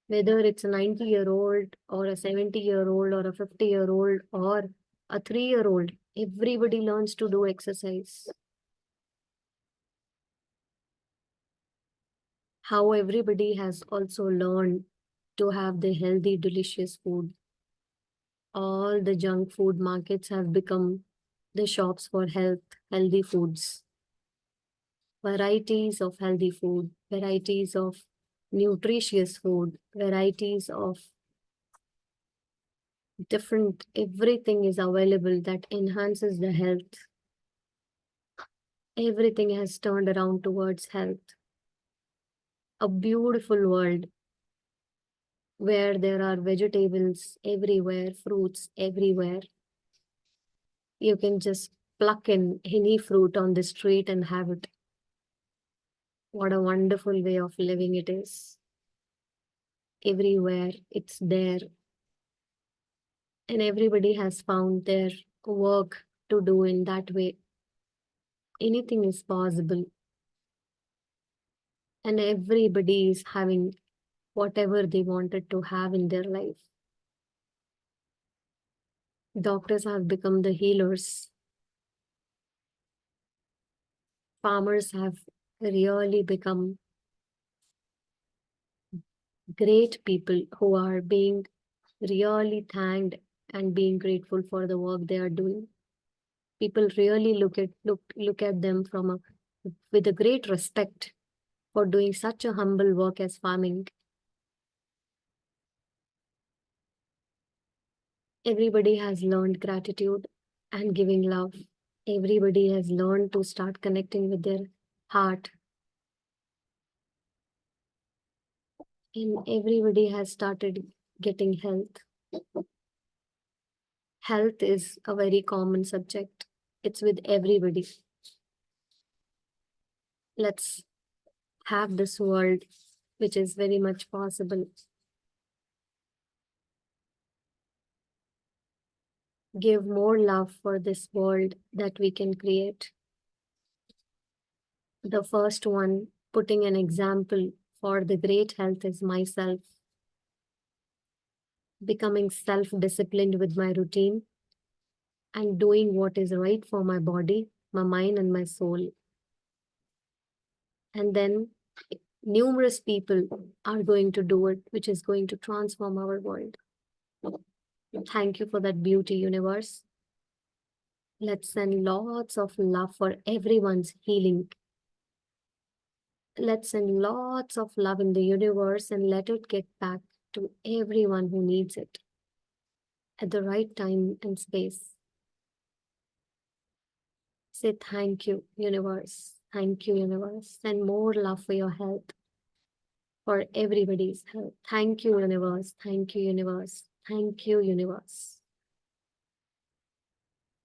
whether it's a 90-year-old or a 70-year-old or a 50-year-old or a 3-year-old. Everybody learns to do exercise. How everybody has also learned to have the healthy, delicious food. All the junk food markets have become the shops for healthy foods. Varieties of healthy food, varieties of nutritious food, varieties of different, everything is available that enhances the health. Everything has turned around towards health. A beautiful world where there are vegetables everywhere, fruits everywhere. You can just pluck in any fruit on the street and have it. What a wonderful way of living it is. Everywhere it's there. And everybody has found their work to do in that way. Anything is possible. And everybody is having whatever they wanted to have in their life. Doctors have become the healers. Farmers have really become great people who are being really thanked and being grateful for the work they are doing. People really look at them with a great respect for doing such a humble work as farming. Everybody has learned gratitude and giving love. Everybody has learned to start connecting with their heart. And everybody has started getting health. Health is a very common subject. It's with everybody. Let's have this world, which is very much possible. Give more love for this world that we can create. The first one, putting an example for the great health, is myself. Becoming self-disciplined with my routine and doing what is right for my body, my mind, and my soul. And then numerous people are going to do it, which is going to transform our world. Thank you for that beauty, universe. Let's send lots of love for everyone's healing. Let's send lots of love in the universe and let it get back to everyone who needs it at the right time and space. Say thank you, universe. Thank you, universe. Send more love for your health, for everybody's health. Thank you, universe. Thank you, universe. Thank you, universe.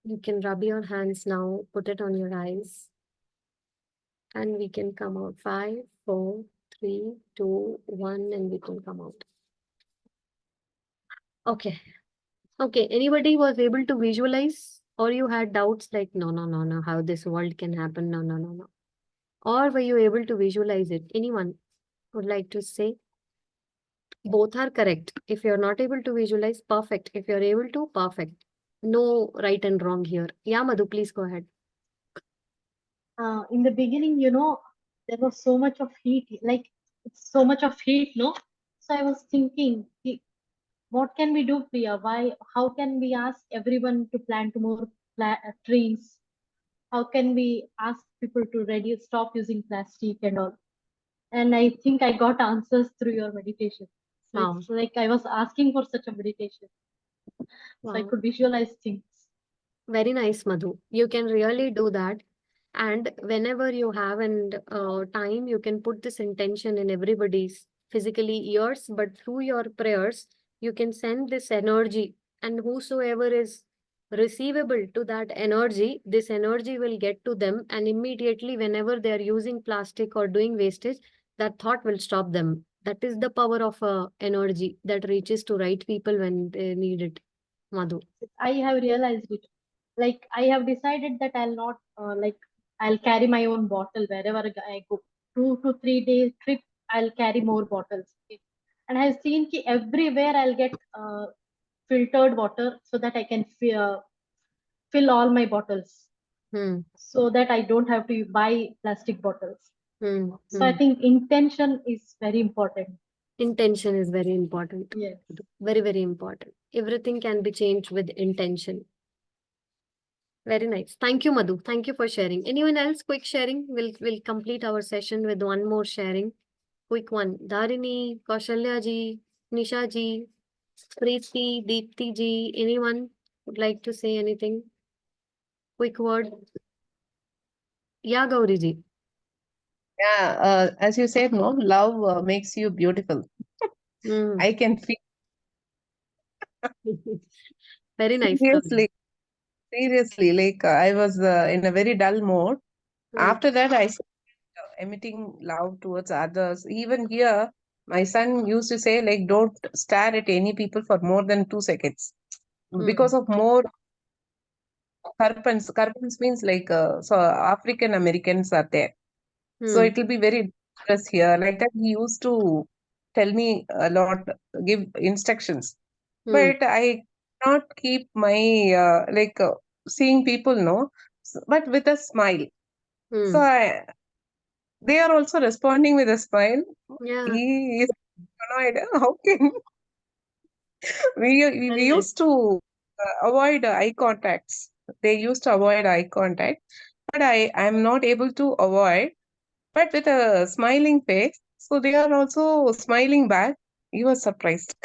You can rub your hands now, put it on your eyes, and we can come out. 5, 4, 3, 2, 1, and we can come out. Okay. Okay. Anybody was able to visualize, or you had doubts like, no, how this world can happen? No. Or were you able to visualize it? Anyone would like to say? Both are correct. If you're not able to visualize, perfect. If you're able to, perfect. No right and wrong here. Yeah, Madhu, please go ahead. In the beginning, there was so much of heat, so much of heat, no? So I was thinking, what can we do, Priya? How can we ask everyone to plant more trees? How can we ask people to stop using plastic and all? And I think I got answers through your meditation. So Wow. it's like I was asking for such a meditation. Wow. So I could visualize things. Very nice, Madhu. You can really do that. And whenever you have time, you can put this intention in everybody's physically ears, but through your prayers, you can send this energy, and whosoever is receivable to that energy, this energy will get to them, and immediately whenever they are using plastic or doing wastage, that thought will stop them. That is the power of energy that reaches to right people when they need it, Madhu. I have realized it. Like I have decided that I'll not I'll carry my own bottle wherever I go. 2 to 3 days trip, I'll carry more bottles. Okay. And I've seen ki everywhere I'll get filtered water so that I can fill all my bottles, so that I don't have to buy plastic bottles. So I think intention is very important. Intention is very important. Yes. Very, very important. Everything can be changed with intention. Very nice. Thank you, Madhu. Thank you for sharing. Anyone else? Quick sharing. We'll complete our session with one more sharing. Quick one. Dharini, Kaushalya ji, Nisha ji, Preeti, Deepti ji. Anyone would like to say anything? Quick word. Yeah, Gauri ji. Yeah, as you said, no, love makes you beautiful. I can feel Very nice. Gauri. seriously, like I was in a very dull mode. After that, I started emitting love towards others. Even here, my son used to say, like, don't stare at any people for more than 2 seconds. Because of more Karpans. Karpans means like, so African Americans are there. So it will be very dangerous here. Like that, he used to tell me a lot, give instructions. But I not keep my seeing people, no, but with a smile. So they are also responding with a smile. Yeah. He is annoyed. How can we used to avoid eye contacts. They used to avoid eye contact, but I am not able to avoid. But with a smiling face, so they are also smiling back. You are surprised.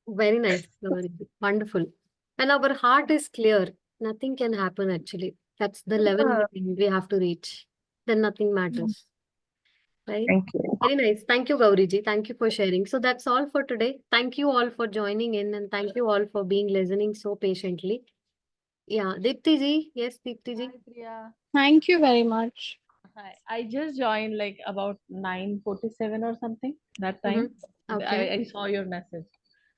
Very nice. Gauri ji. Wonderful. And our heart is clear. Nothing can happen actually. That's the level we have to reach. Then nothing matters. Right? Thank you. Very nice. Thank you, Gauri ji. Thank you for sharing. So that's all for today. Thank you all for joining in and thank you all for being listening so patiently. Yeah, Deepti ji. Yes, Deepti ji. Priya. Thank you very much. Hi. I just joined like about 9:47 or something that time. Okay. I saw your message.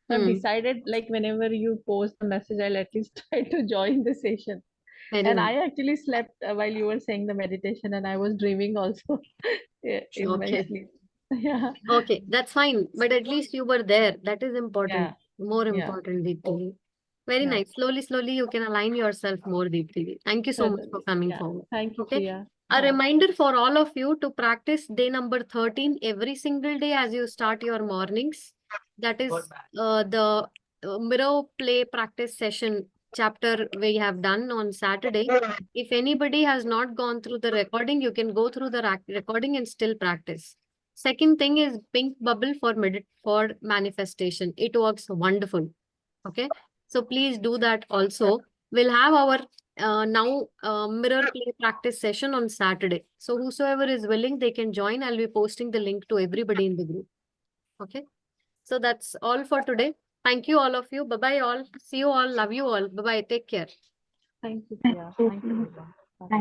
So I've decided like whenever you post a message, I'll at least try to join the session. Very And nice. I actually slept while you were saying the meditation, and I was dreaming also in my Okay. sleep. Yeah. Okay, that's fine. But at least you were there. That is important. Yeah. More Yeah. important, Deepti ji. Very Yeah. nice. Slowly, slowly, you can align yourself more, Deepti ji. Thank you so much for Certainly. coming Yeah. forward. Thank you, Okay. Priya. A Yeah. reminder for all of you to practice day number 13 every single day as you start your mornings. That is the mirror play practice session chapter we have done on Saturday. If anybody has not gone through the recording, you can go through the recording and still practice. Second thing is pink bubble for manifestation. It works wonderful. Okay. So please do that also. We'll have our now mirror play practice session on Saturday. So whosoever is willing, they can join. I'll be posting the link to everybody in the group. Okay. So that's all for today. Thank you all of you. Bye-bye all. See you all. Love you all. Bye-bye. Take care. Thank you, Priya. Thank you, Priya.